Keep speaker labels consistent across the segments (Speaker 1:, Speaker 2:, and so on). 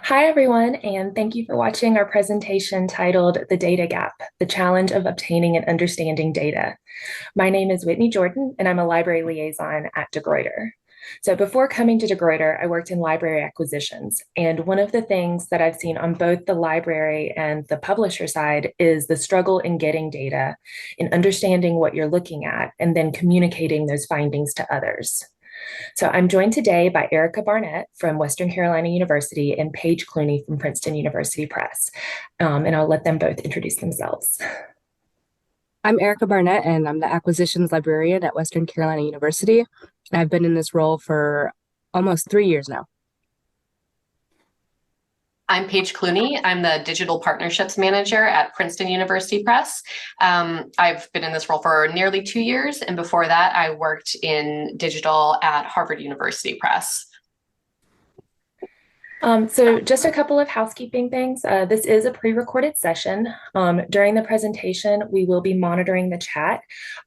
Speaker 1: Hi, everyone, and thank you for watching our presentation titled The Data Gap, the Challenge of Obtaining and Understanding Data. My name is Whitney Jordan, and I'm a library liaison at DeGruyter. So before coming to DeGruyter, I worked in library acquisitions. And one of the things that I've seen on both the library and the publisher side is the struggle in getting data, in understanding what you're looking at, and then communicating those findings to others. So I'm joined today by Erica Barnett from Western Carolina University and Paige Clooney from Princeton University Press. And I'll let them both introduce themselves.
Speaker 2: I'm Erica Barnett, and I'm the acquisitions librarian at Western Carolina University. I've been in this role for almost 3 years now.
Speaker 3: I'm Paige Clooney. I'm the digital partnerships manager at Princeton University Press. I've been in this role for nearly 2 years, and before that, I worked in digital at Harvard University Press.
Speaker 1: So just a couple of housekeeping things. This is a pre-recorded session. During the presentation, we will be monitoring the chat,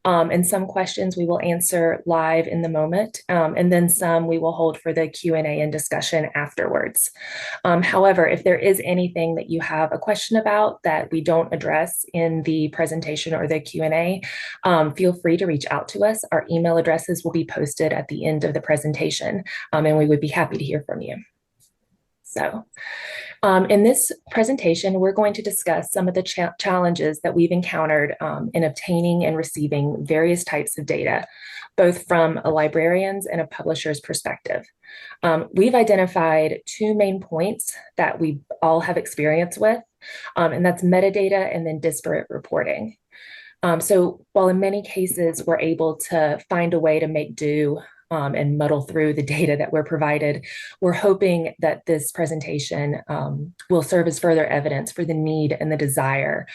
Speaker 1: and some questions we will answer live in the moment, and then some we will hold for the Q&A and discussion afterwards. However, if there is anything that you have a question about that we don't address in the presentation or the Q&A, feel free to reach out to us. Our email addresses will be posted at the end of the presentation, and we would be happy to hear from you. So in this presentation, we're going to discuss some of the challenges that we've encountered in obtaining and receiving various types of data, both from a librarian's and a publisher's perspective. We've identified two main points that we all have experience with, and that's metadata and then disparate reporting. So while in many cases we're able to find a way to make do and muddle through the data that we're provided, we're hoping that this presentation will serve as further evidence for the need and the desire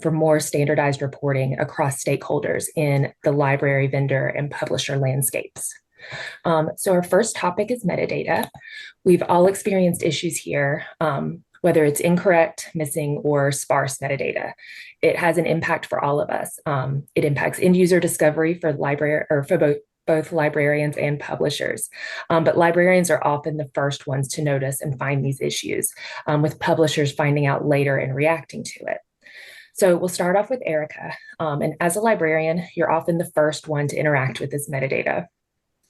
Speaker 1: for more standardized reporting across stakeholders in the library, vendor, and publisher landscapes. So our first topic is metadata. We've all experienced issues here, whether it's incorrect, missing, or sparse metadata. It has an impact for all of us. It impacts end user discovery for library or for both librarians and publishers. But librarians are often the first ones to notice and find these issues, with publishers finding out later and reacting to it. So we'll start off with Erica. And as a librarian, you're often the first one to interact with this metadata.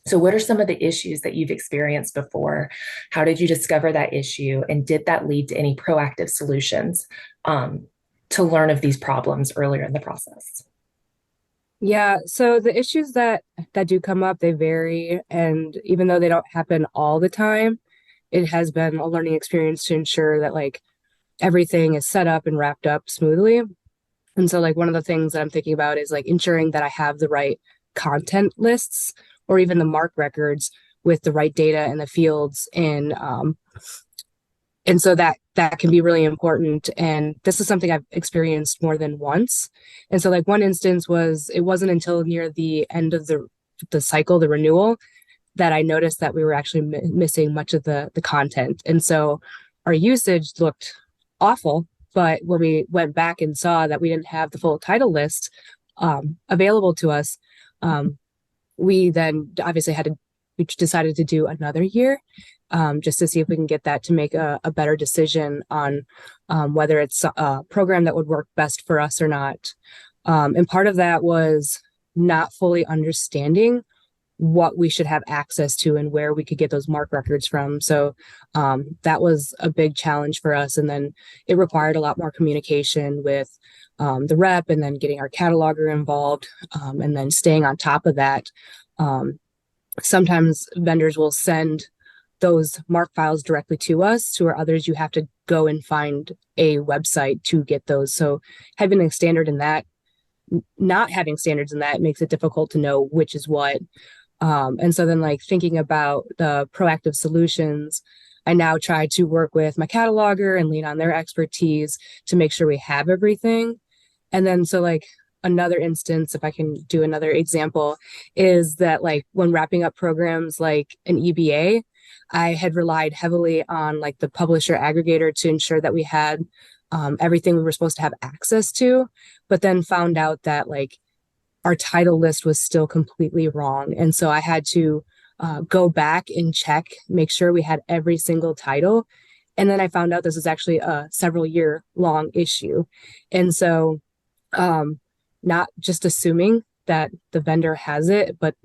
Speaker 1: So what are some of the issues that you've experienced before? How did you discover that issue? And did that lead to any proactive solutions to learn of these problems earlier in the process?
Speaker 2: Yeah, so the issues that do come up, they vary, and even though they don't happen all the time, it has been a learning experience to ensure that everything is set up and wrapped up smoothly. And so one of the things that I'm thinking about is ensuring that I have the right content lists or even the MARC records with the right data in the fields and so that can be really important. And this is something I've experienced more than once. And so one instance was, it wasn't until near the end of the cycle, the renewal, that I noticed that we were actually missing much of the content. And so our usage looked awful, but when we went back and saw that we didn't have the full title list available to us, we then obviously we decided to do another year just to see if we can get that to make a better decision on whether it's a program that would work best for us or not. And part of that was not fully understanding what we should have access to and where we could get those MARC records from. So that was a big challenge for us. And then it required a lot more communication with the rep and then getting our cataloger involved and then staying on top of that. Sometimes vendors will send those MARC files directly to us, or others you have to go and find a website to get those. So having a standard in that, not having standards in that makes it difficult to know which is what. And so then thinking about the proactive solutions, I now try to work with my cataloger and lean on their expertise to make sure we have everything. And then so another instance, if I can do another example, is that when wrapping up programs like an EBA, I had relied heavily on the publisher aggregator to ensure that we had everything we were supposed to have access to, but then found out that our title list was still completely wrong. And so I had to go back and check, make sure we had every single title And then I found out this is actually a several year long issue. And so, not just assuming that the vendor has it, but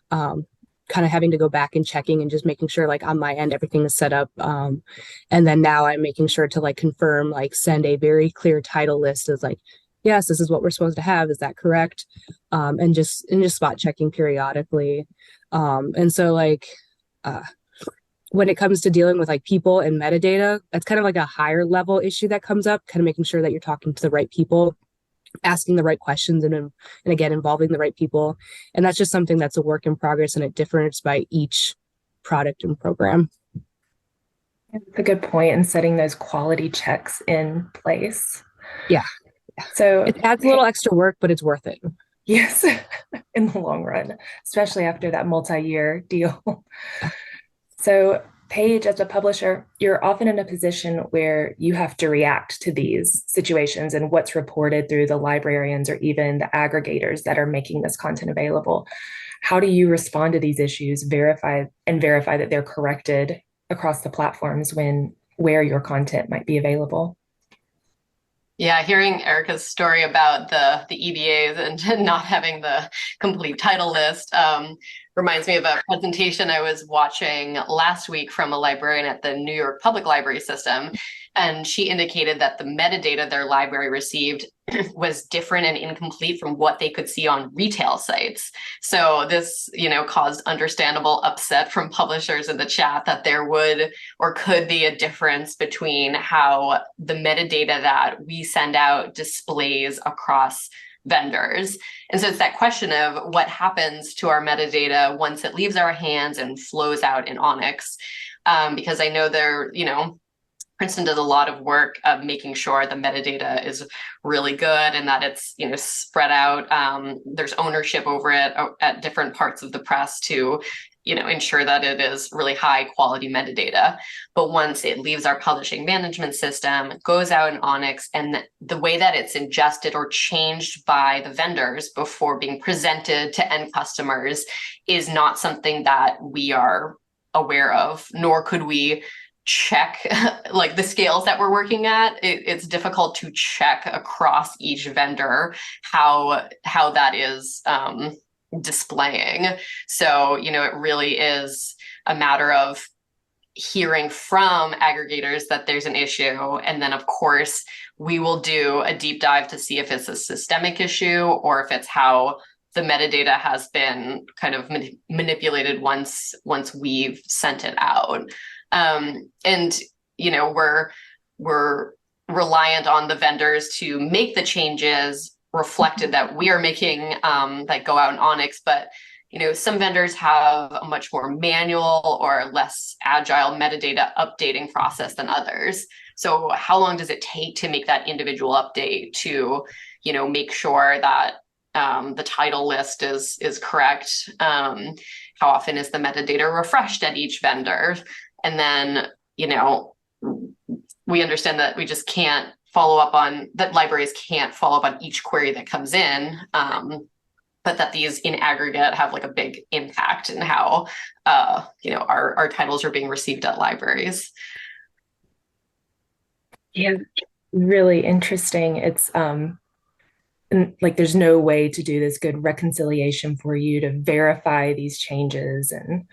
Speaker 2: kind of having to go back and checking and just making sure like on my end everything is set up. And then now I'm making sure to like confirm, like send a very clear title list as like, yes, this is what we're supposed to have. Is that correct? And just spot checking periodically. And so like when it comes to dealing with like people and metadata, that's kind of like a higher level issue that comes up, kind of making sure that you're talking to the right people, asking the right questions, and again involving the right people. And that's just something that's a work in progress, and it differs by each product and program.
Speaker 1: That's a good point in setting those quality checks in place.
Speaker 2: Yeah.
Speaker 1: So
Speaker 2: It adds a little extra work, but it's worth it.
Speaker 1: yes, in the long run, especially after that multi-year deal. So Paige, as a publisher, you're often in a position where you have to react to these situations and what's reported through the librarians or even the aggregators that are making this content available. How do you respond to these issues, verify that they're corrected across the platforms where your content might be available?
Speaker 3: Yeah, hearing Erica's story about the EBAs and not having the complete title list reminds me of a presentation I was watching last week from a librarian at the New York Public Library System. And she indicated that the metadata their library received was different and incomplete from what they could see on retail sites. So this, caused understandable upset from publishers in the chat that there would or could be a difference between how the metadata that we send out displays across vendors. And so it's that question of what happens to our metadata once it leaves our hands and flows out in ONIX. Because I know Princeton does a lot of work of making sure the metadata is really good and that it's spread out. There's ownership over it at different parts of the press to ensure that it is really high quality metadata. But once it leaves our publishing management system, goes out in ONIX, and the way that it's ingested or changed by the vendors before being presented to end customers is not something that we are aware of, nor could we check like the scales that we're working at. It's difficult to check across each vendor how that is displaying. So it really is a matter of hearing from aggregators that there's an issue, and then of course we will do a deep dive to see if it's a systemic issue or if it's how the metadata has been kind of manipulated once we've sent it out. And we're reliant on the vendors to make the changes reflected that we are making that go out in ONIX. But some vendors have a much more manual or less agile metadata updating process than others. So how long does it take to make that individual update to make sure that the title list is correct? How often is the metadata refreshed at each vendor? And then, we understand that we just can't follow up on that. Libraries can't follow up on each query that comes in, but that these in aggregate have like a big impact in how, our titles are being received at libraries.
Speaker 1: Yeah, really interesting. It's like there's no way to do this good reconciliation for you to verify these changes and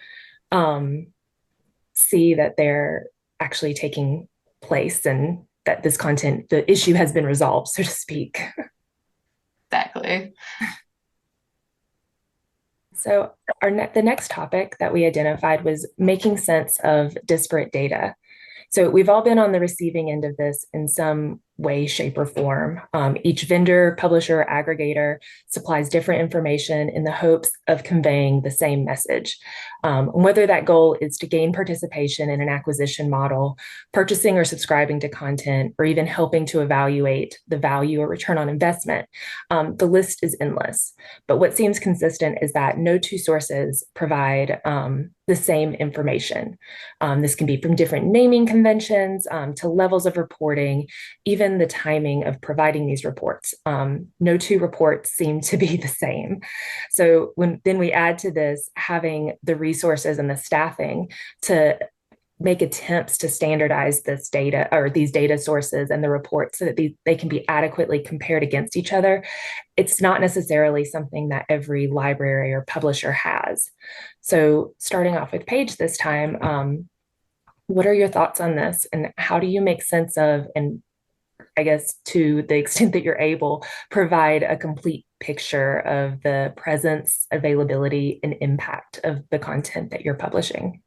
Speaker 1: see that they're actually taking place and that this content, the issue has been resolved, so to speak.
Speaker 3: Exactly.
Speaker 1: So the next topic that we identified was making sense of disparate data. So we've all been on the receiving end of this in some way, shape, or form. Each vendor, publisher, aggregator supplies different information in the hopes of conveying the same message. Whether that goal is to gain participation in an acquisition model, purchasing or subscribing to content, or even helping to evaluate the value or return on investment, the list is endless. But what seems consistent is that no two sources provide the same information. This can be from different naming conventions to levels of reporting, even the timing of providing these reports. No two reports seem to be the same. So then we add to this having the resources and the staffing to make attempts to standardize this data or these data sources and the reports so that they can be adequately compared against each other, it's not necessarily something that every library or publisher has. So starting off with Paige this time, what are your thoughts on this, and how do you make sense of, and I guess to the extent that you're able, provide a complete picture of the presence, availability, and impact of the content that you're publishing?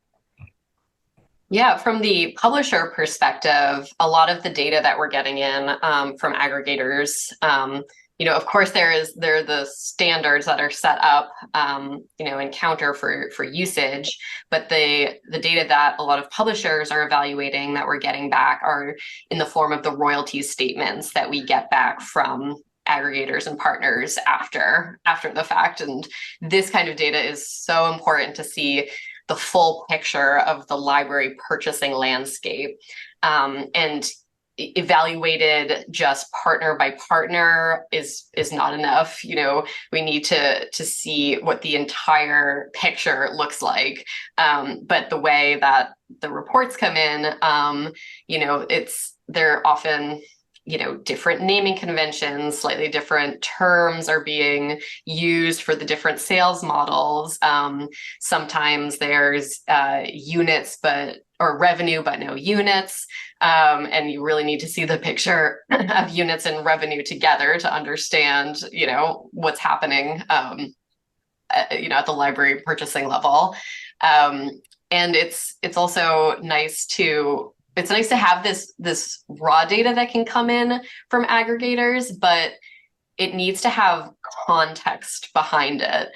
Speaker 3: Yeah, from the publisher perspective, a lot of the data that we're getting in from aggregators, of course, there are the standards that are set up, in Counter for usage, but the data that a lot of publishers are evaluating that we're getting back are in the form of the royalty statements that we get back from aggregators and partners after the fact. And this kind of data is so important to see the full picture of the library purchasing landscape, and evaluated just partner by partner is not enough. We need to see what the entire picture looks like. But the way that the reports come in, they're often different naming conventions, slightly different terms are being used for the different sales models. Sometimes there's units, or revenue, but no units. And you really need to see the picture of units and revenue together to understand, what's happening, at the library purchasing level. And it's also nice to have this raw data that can come in from aggregators, but it needs to have context behind it.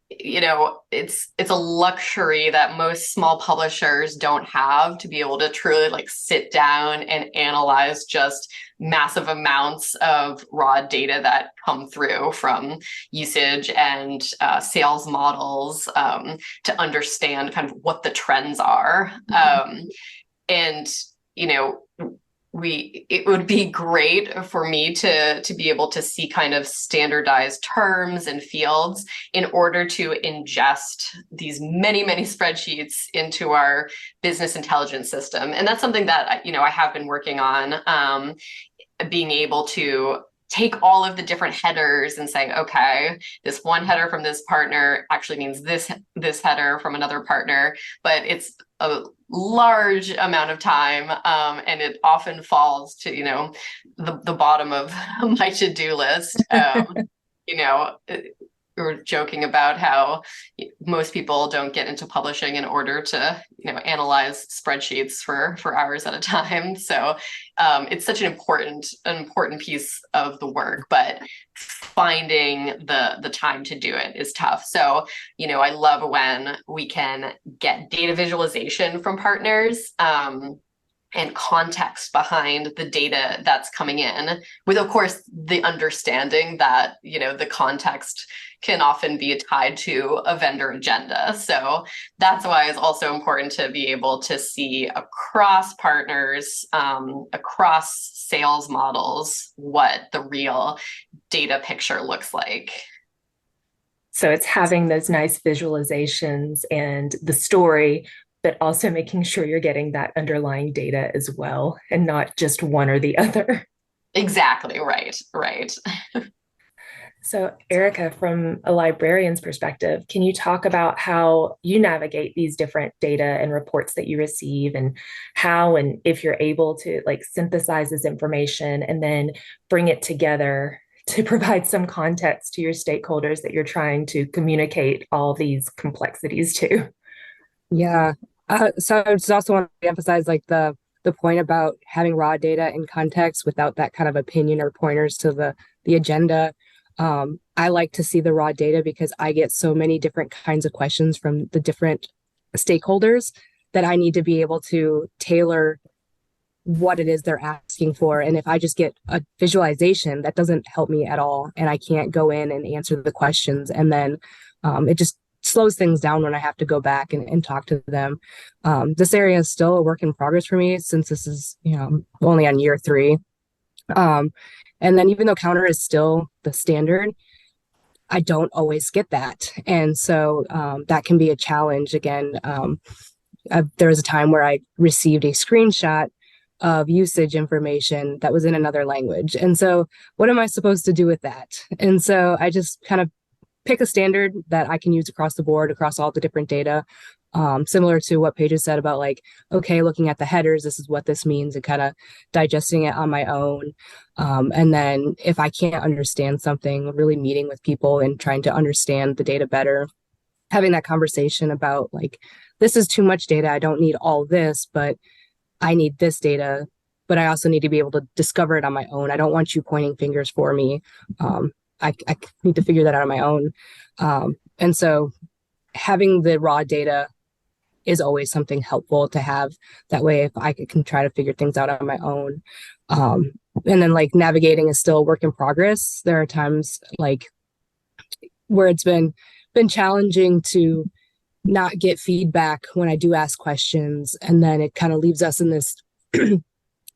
Speaker 3: It's a luxury that most small publishers don't have, to be able to truly sit down and analyze just massive amounts of raw data that come through from usage and sales models, to understand kind of what the trends are. And it would be great for me to be able to see kind of standardized terms and fields in order to ingest these many, many spreadsheets into our business intelligence system. And that's something that, I have been working on, being able to take all of the different headers and say, okay, this one header from this partner actually means this header from another partner, but it's a large amount of time, and it often falls to the bottom of my to-do list. We were joking about how most people don't get into publishing in order to analyze spreadsheets for hours at a time. So it's such an important piece of the work, but finding the time to do it is tough. So I love when we can get data visualization from partners, and context behind the data that's coming in, with, of course, the understanding that the context can often be tied to a vendor agenda. So that's why it's also important to be able to see across partners, across sales models, what the real data picture looks like.
Speaker 1: So it's having those nice visualizations and the story, but also making sure you're getting that underlying data as well, and not just one or the other.
Speaker 3: Exactly, right.
Speaker 1: So, Erica, from a librarian's perspective, can you talk about how you navigate these different data and reports that you receive, and how and if you're able to synthesize this information and then bring it together to provide some context to your stakeholders that you're trying to communicate all these complexities to?
Speaker 2: Yeah. So I just also want to emphasize the point about having raw data and context without that kind of opinion or pointers to the agenda. I like to see the raw data because I get so many different kinds of questions from the different stakeholders that I need to be able to tailor what it is they're asking for. And if I just get a visualization, that doesn't help me at all. And I can't go in and answer the questions. And then it just slows things down when I have to go back and talk to them. This area is still a work in progress for me, since this is, only on year 3. And then even though Counter is still the standard, I don't always get that. And so that can be a challenge again. there was a time where I received a screenshot of usage information that was in another language. And so what am I supposed to do with that? And so I just kind of pick a standard that I can use across the board, across all the different data. Similar to what Paige has said about like, okay, looking at the headers, this is what this means, and kind of digesting it on my own. And then if I can't understand something, really meeting with people and trying to understand the data better, having that conversation about like, this is too much data. I don't need all this, but I need this data, but I also need to be able to discover it on my own. I don't want you pointing fingers for me. I need to figure that out on my own. And so having the raw data is always something helpful to have. That way, if I can try to figure things out on my own. And then like navigating is still a work in progress. There are times like where it's been challenging to not get feedback when I do ask questions. And then it kind of leaves us in this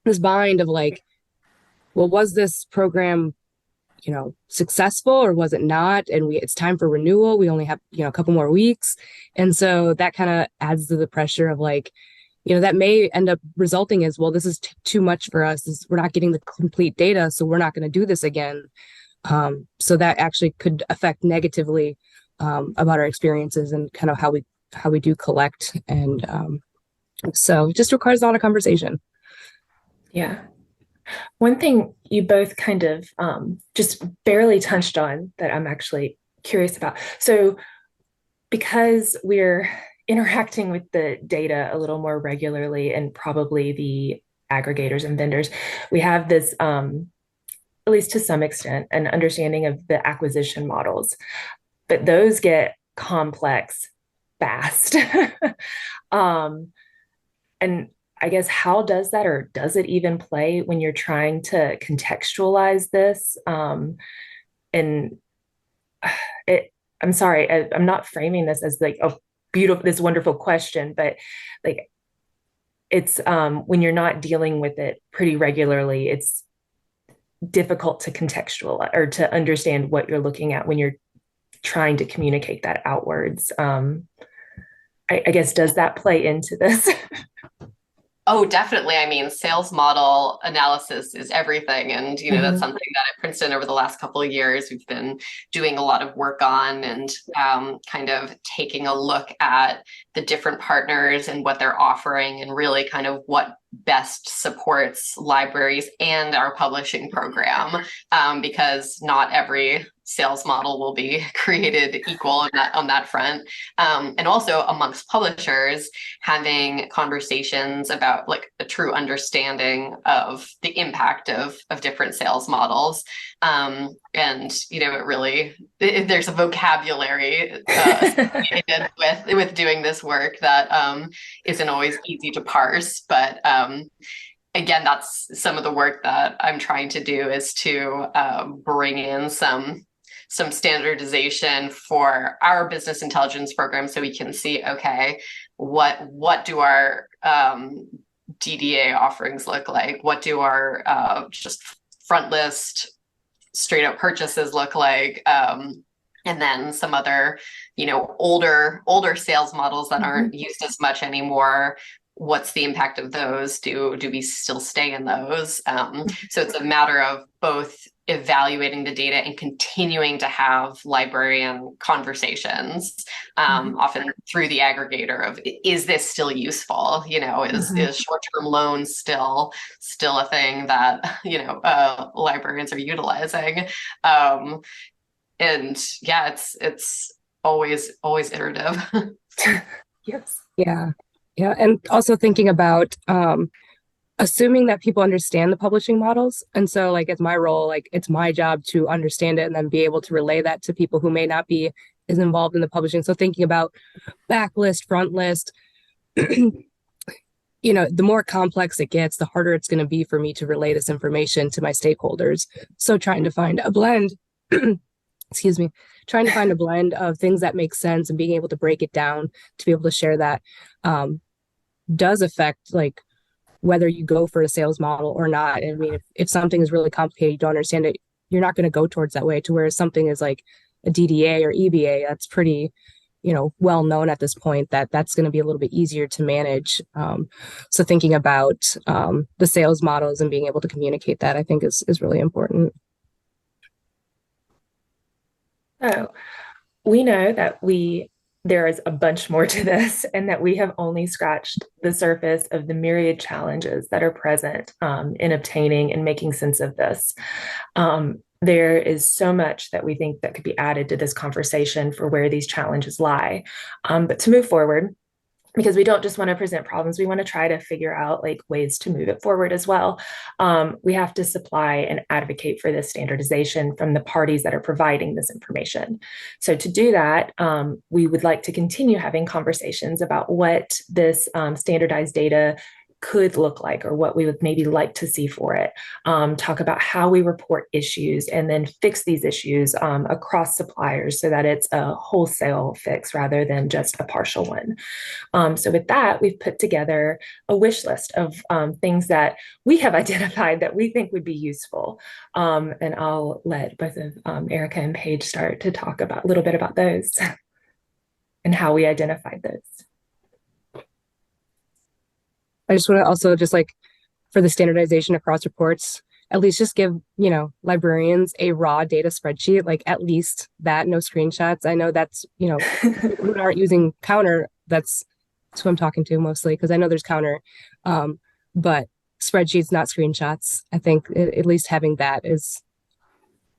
Speaker 2: this bind of like, well, was this program, successful or was it not? And it's time for renewal. We only have, a couple more weeks. And so that kind of adds to the pressure of like, that may end up resulting as, well, this is too much for us. We're not getting the complete data, so we're not going to do this again. So that actually could affect negatively about our experiences and kind of how we do collect. And so it just requires a lot of conversation.
Speaker 1: Yeah. One thing you both kind of just barely touched on that I'm actually curious about. So because we're interacting with the data a little more regularly and probably the aggregators and vendors, we have this, at least to some extent, an understanding of the acquisition models, but those get complex fast. And I guess how does that, or does it even play when you're trying to contextualize this? And I'm sorry, I'm not framing this as like a beautiful, this wonderful question, but like it's when you're not dealing with it pretty regularly, it's difficult to contextualize or to understand what you're looking at when you're trying to communicate that outwards. I guess, does that play into this?
Speaker 3: Oh, definitely. I mean, sales model analysis is everything. And, that's something that at Princeton over the last couple of years, we've been doing a lot of work on and kind of taking a look at the different partners and what they're offering and really kind of what best supports libraries and our publishing program, because not every sales model will be created equal on that front. And also amongst publishers, having conversations about like a true understanding of the impact of different sales models. And, it really, there's a vocabulary associated with doing this work that isn't always easy to parse, but again, that's some of the work that I'm trying to do is to bring in some standardization for our business intelligence program so we can see, okay, what do our DDA offerings look like? What do our just front list straight up purchases look like? And then some other, older sales models that aren't used as much anymore. What's the impact of those? Do we still stay in those? So it's a matter of both evaluating the data and continuing to have librarian conversations, often through the aggregator of, is this still useful? Is short-term loans still a thing that, librarians are utilizing? And yeah, it's always iterative.
Speaker 1: Yes.
Speaker 2: Yeah. Yeah. And also thinking about assuming that people understand the publishing models. And so like it's my role, like it's my job to understand it and then be able to relay that to people who may not be as involved in the publishing. So thinking about backlist, front list, the more complex it gets, the harder it's going to be for me to relay this information to my stakeholders. So trying to find a blend, trying to find a blend of things that make sense and being able to break it down to be able to share that does affect like whether you go for a sales model or not. I mean, if something is really complicated, you don't understand it, you're not going to go towards that way, to where something is like a DDA or EBA, that's pretty well known at this point, that's going to be a little bit easier to manage. So thinking about the sales models and being able to communicate that, I think is really important.
Speaker 1: So we know that there is a bunch more to this, and that we have only scratched the surface of the myriad challenges that are present in obtaining and making sense of this. There is so much that we think that could be added to this conversation for where these challenges lie. But to move forward, because we don't just want to present problems, we want to try to figure out like ways to move it forward as well. We have to supply and advocate for this standardization from the parties that are providing this information. So to do that, we would like to continue having conversations about what this standardized data could look like, or what we would maybe like to see for it. Talk about how we report issues and then fix these issues across suppliers so that it's a wholesale fix rather than just a partial one. So with that, we've put together a wish list of things that we have identified that we think would be useful. And I'll let both of Erica and Paige start to talk about a little bit about those and how we identified those.
Speaker 2: I just want to also just like for the standardization across reports, at least just give, librarians a raw data spreadsheet, like at least that, no screenshots. I know that's, people who aren't using Counter, that's who I'm talking to mostly, because I know there's Counter, but spreadsheets, not screenshots. I think at least having that is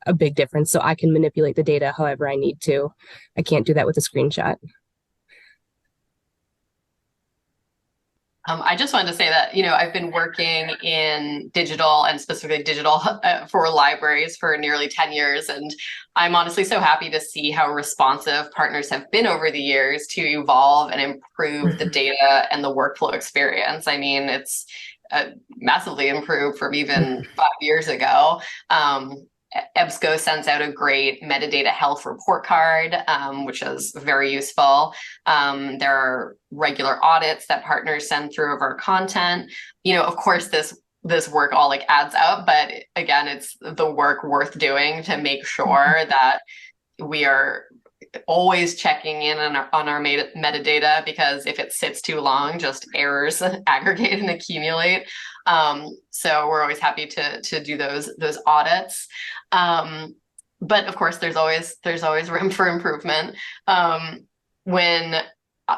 Speaker 2: a big difference. So I can manipulate the data however I need to. I can't do that with a screenshot.
Speaker 3: I just wanted to say that, I've been working in digital and specifically digital for libraries for nearly 10 years. And I'm honestly so happy to see how responsive partners have been over the years to evolve and improve the data and the workflow experience. I mean, it's massively improved from even 5 years ago. EBSCO sends out a great metadata health report card, which is very useful. There are regular audits that partners send through of our content. Of course, this work all like adds up, but again, it's the work worth doing to make sure that we are always checking in on our metadata, because if it sits too long, just errors aggregate and accumulate. So we're always happy to do those audits. But of course, there's always room for improvement. When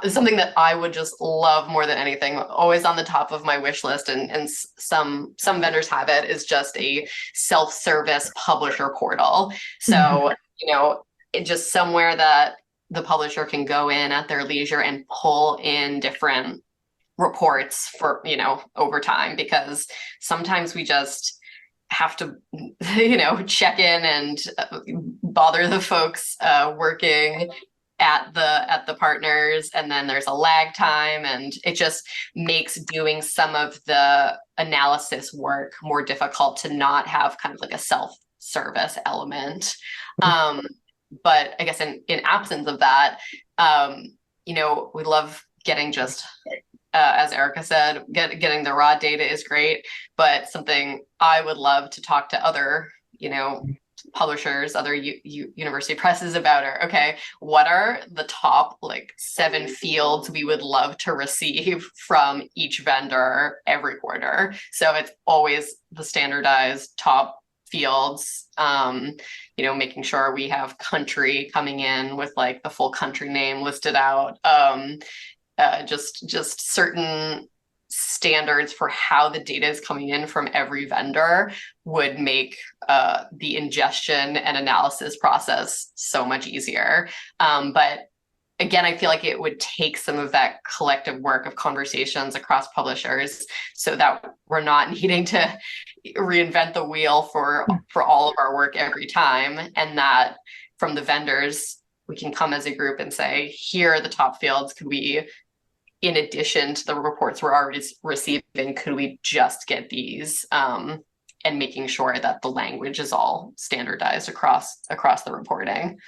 Speaker 3: something that I would just love more than anything, always on the top of my wish list, and some vendors have it, is just a self-service publisher portal. So, just somewhere that the publisher can go in at their leisure and pull in different reports for, over time, because sometimes we just have to, check in and bother the folks working at the partners, and then there's a lag time, and it just makes doing some of the analysis work more difficult to not have kind of like a self-service element. But I guess in absence of that, we love getting just, as Erica said, getting the raw data is great, but something I would love to talk to other, publishers, other university presses about are, okay, what are the top 7 fields we would love to receive from each vendor every quarter? So it's always the standardized top fields, making sure we have country coming in with the full country name listed out, just certain standards for how the data is coming in from every vendor would make the ingestion and analysis process so much easier. But again, I feel like it would take some of that collective work of conversations across publishers so that we're not needing to reinvent the wheel for all of our work every time, and that from the vendors, we can come as a group and say, here are the top fields. Could we, in addition to the reports we're already receiving, could we just get these, and making sure that the language is all standardized across the reporting?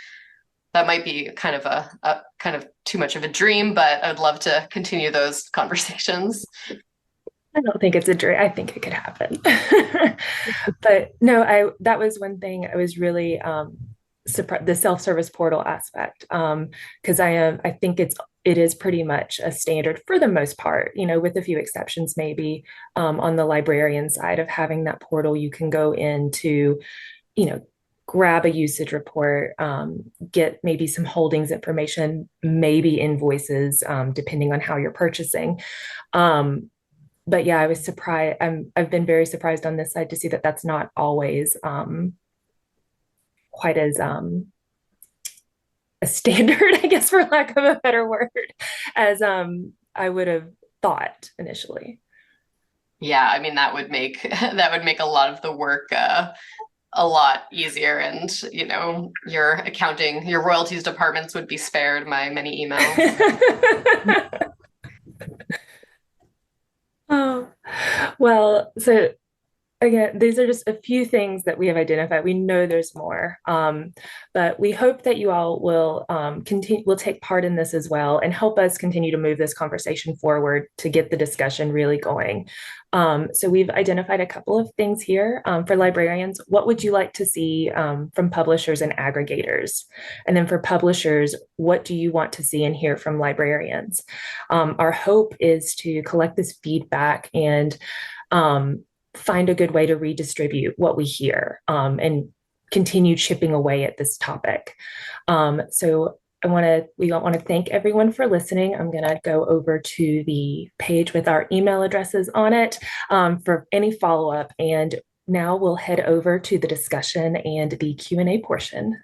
Speaker 3: That might be kind of a kind of too much of a dream, but I'd love to continue those conversations.
Speaker 1: I don't think it's a dream. I think it could happen. But no, that was one thing I was really the self-service portal aspect, because I think it is pretty much a standard for the most part, with a few exceptions maybe, on the librarian side of having that portal. You can go into, grab a usage report, get maybe some holdings information, maybe invoices, depending on how you're purchasing. But yeah, I was surprised. I've been very surprised on this side to see that that's not always quite as a standard, I guess, for lack of a better word, as I would have thought initially.
Speaker 3: Yeah, I mean that would make that would make a lot of the work a lot easier, and your accounting, your royalties departments would be spared my many emails.
Speaker 1: Oh, well, so again, these are just a few things that we have identified. We know there's more, but we hope that you all will will take part in this as well and help us continue to move this conversation forward to get the discussion really going. So we've identified a couple of things here for librarians. What would you like to see from publishers and aggregators? And then for publishers, what do you want to see and hear from librarians? Our hope is to collect this feedback and find a good way to redistribute what we hear, and continue chipping away at this topic. So we want to thank everyone for listening. I'm going to go over to the page with our email addresses on it for any follow-up. And now we'll head over to the discussion and the Q&A portion.